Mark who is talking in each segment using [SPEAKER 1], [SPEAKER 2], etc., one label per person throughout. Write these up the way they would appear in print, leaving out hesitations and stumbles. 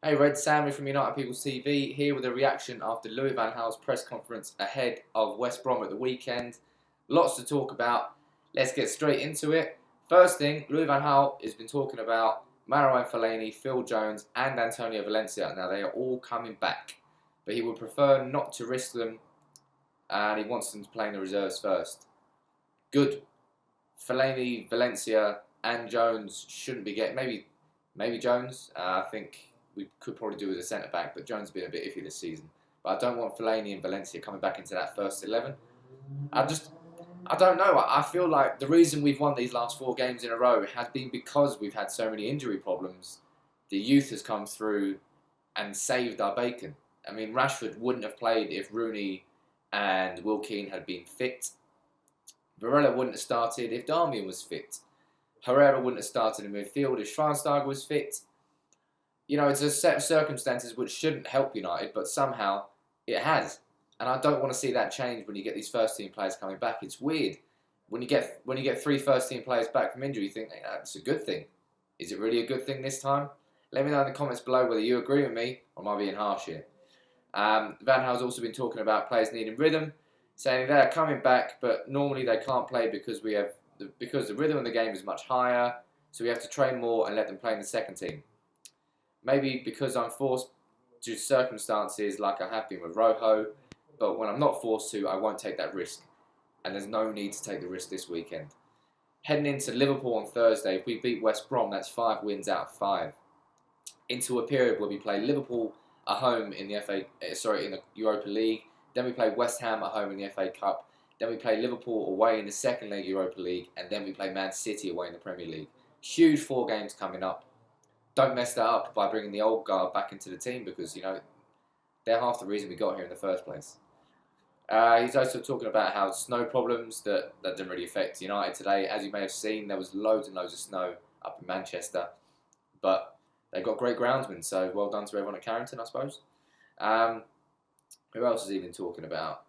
[SPEAKER 1] Hey Red, Sammy from United People's TV here with a reaction after Louis van Gaal's press conference ahead of West Brom at the weekend. Lots to talk about. Let's get straight into it. First thing, Louis van Gaal has been talking about Marouane, Fellaini, Phil Jones and Antonio Valencia. Now they are all coming back, but he would prefer not to risk them and he wants them to play in the reserves first. Good. Fellaini, Valencia and Jones shouldn't be getting... Maybe Jones. I think we could probably do with a centre-back, but Jones has been a bit iffy this season. But I don't want Fellaini and Valencia coming back into that first 11. I don't know. I feel like the reason we've won these last 4 games in a row has been because we've had so many injury problems. The youth has come through and saved our bacon. I mean, Rashford wouldn't have played if Rooney and Will Keane had been fit. Varela wouldn't have started if Darmian was fit. Herrera wouldn't have started in midfield if Schweinsteiger was fit. You know, it's a set of circumstances which shouldn't help United, but somehow it has. And I don't want to see that change when you get these first team players coming back. It's weird. When you get 3 first team players back from injury, you think, hey, that's a good thing. Is it really a good thing this time? Let me know in the comments below whether you agree with me or am I being harsh here. Van Gaal's also been talking about players needing rhythm, saying they're coming back, but normally they can't play because the rhythm of the game is much higher, so we have to train more and let them play in the second team. Maybe because I'm forced due to circumstances like I have been with Rojo, but when I'm not forced to, I won't take that risk. And there's no need to take the risk this weekend. Heading into Liverpool on Thursday, if we beat West Brom, that's 5 wins out of 5. Into a period where we play Liverpool at home in the Europa League, then we play West Ham at home in the FA Cup, then we play Liverpool away in the second leg Europa League, and then we play Man City away in the Premier League. Huge 4 games coming up. Don't mess that up by bringing the old guard back into the team because, you know, they're half the reason we got here in the first place. He's also talking about how snow problems that didn't really affect United today. As you may have seen, there was loads and loads of snow up in Manchester. But they've got great groundsmen, so well done to everyone at Carrington, I suppose. Who else has he been talking about?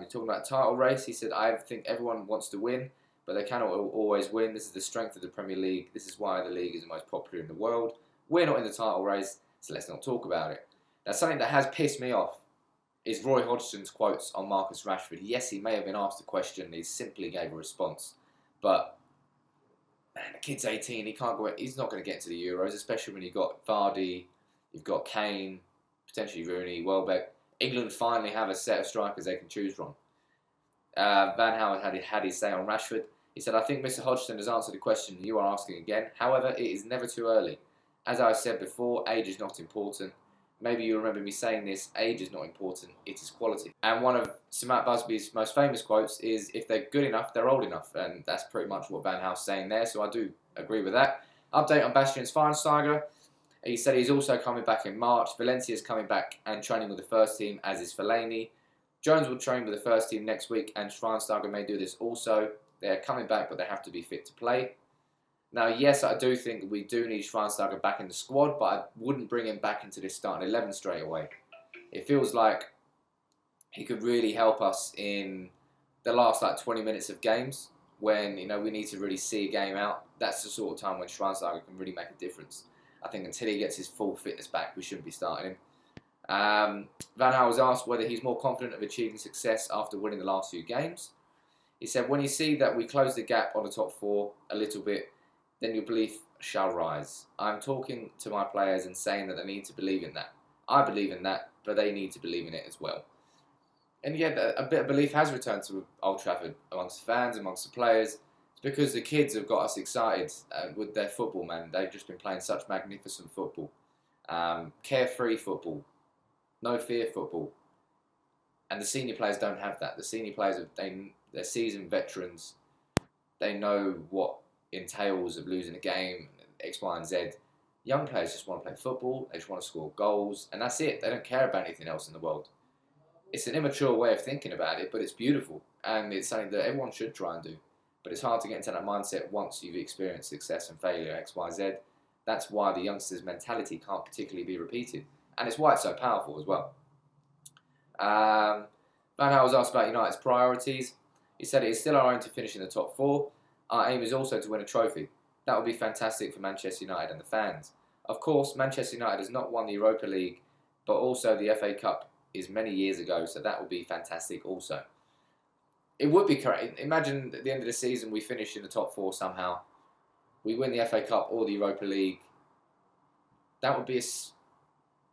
[SPEAKER 1] He's talking about title race. He said, I think everyone wants to win, but they cannot always win. This is the strength of the Premier League. This is why the league is the most popular in the world. We're not in the title race, so let's not talk about it. Now, something that has pissed me off is Roy Hodgson's quotes on Marcus Rashford. Yes, he may have been asked a question and he simply gave a response. But, man, the kid's 18. He's not going to get into the Euros, especially when you've got Vardy, you've got Kane, potentially Rooney, Welbeck. England finally have a set of strikers they can choose from. Van Gaal had his say on Rashford. He said, I think Mr. Hodgson has answered the question you are asking again. However, it is never too early. As I've said before, age is not important. Maybe you remember me saying this, age is not important, it is quality. And one of Sir Matt Busby's most famous quotes is, if they're good enough, they're old enough. And that's pretty much what Van Gaal's saying there, so I do agree with that. Update on Bastian Schweinsteiger. He said he's also coming back in March. Valencia is coming back and training with the first team, as is Fellaini. Jones will train with the first team next week, and Schweinsteiger may do this also. They're coming back, but they have to be fit to play. Now, yes, I do think we do need Schweinsteiger back in the squad, but I wouldn't bring him back into this starting 11 straight away. It feels like he could really help us in the last 20 minutes of games when, you know, we need to really see a game out. That's the sort of time when Schweinsteiger can really make a difference. I think until he gets his full fitness back, we shouldn't be starting him. Van Gaal was asked whether he's more confident of achieving success after winning the last few games. He said, when you see that we close the gap on the top 4 a little bit, then your belief shall rise. I'm talking to my players and saying that they need to believe in that. I believe in that, but they need to believe in it as well. And yeah, a bit of belief has returned to Old Trafford amongst the fans, amongst the players. It's because the kids have got us excited with their football, man. They've just been playing such magnificent football. Carefree football. No fear football. And the senior players don't have that. The senior players, they're seasoned veterans. They know what entails of losing a game, X, Y, and Z. Young players just want to play football, they just want to score goals, and that's it. They don't care about anything else in the world. It's an immature way of thinking about it, but it's beautiful, and it's something that everyone should try and do. But it's hard to get into that mindset once you've experienced success and failure, X, Y, Z. That's why the youngsters' mentality can't particularly be repeated, and it's why it's so powerful as well. Van Gaal was asked about United's priorities. He said it is still our aim to finish in the top 4. Our aim is also to win a trophy. That would be fantastic for Manchester United and the fans. Of course, Manchester United has not won the Europa League, but also the FA Cup is many years ago, so that would be fantastic also. It would be correct. Imagine at the end of the season we finish in the top 4 somehow. We win the FA Cup or the Europa League. That would be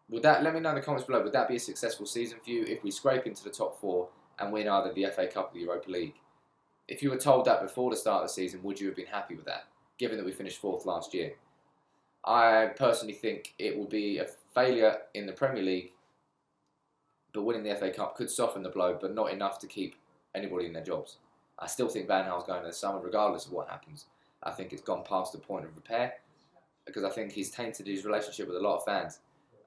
[SPEAKER 1] let me know in the comments below, would that be a successful season for you if we scrape into the top 4 and win either the FA Cup or the Europa League? If you were told that before the start of the season, would you have been happy with that, given that we finished 4th last year? I personally think it will be a failure in the Premier League, but winning the FA Cup could soften the blow, but not enough to keep anybody in their jobs. I still think Van Gaal's going to the summer, regardless of what happens. I think it's gone past the point of repair, because I think he's tainted his relationship with a lot of fans.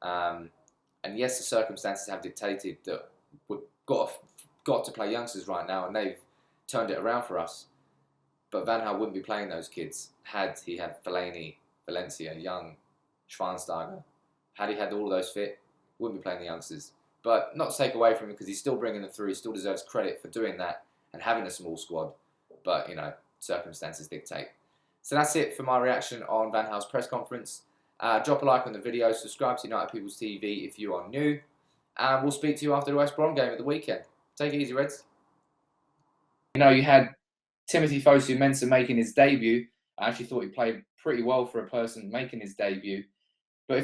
[SPEAKER 1] And yes, the circumstances have dictated that we've got to play youngsters right now, and they've turned it around for us. But Van Gaal wouldn't be playing those kids had he had Fellaini, Valencia, Young, Schweinsteiger. Had he had all of those fit, wouldn't be playing the youngsters. But not to take away from him, because he's still bringing them through. He still deserves credit for doing that and having a small squad. But, circumstances dictate. So that's it for my reaction on Van Gaal's press conference. Drop a like on the video. Subscribe to United People's TV if you are new. And we'll speak to you after the West Brom game at the weekend. Take it easy, Reds. You had Timothy Fosu Mensah making his debut. I actually thought he played pretty well for a person making his debut.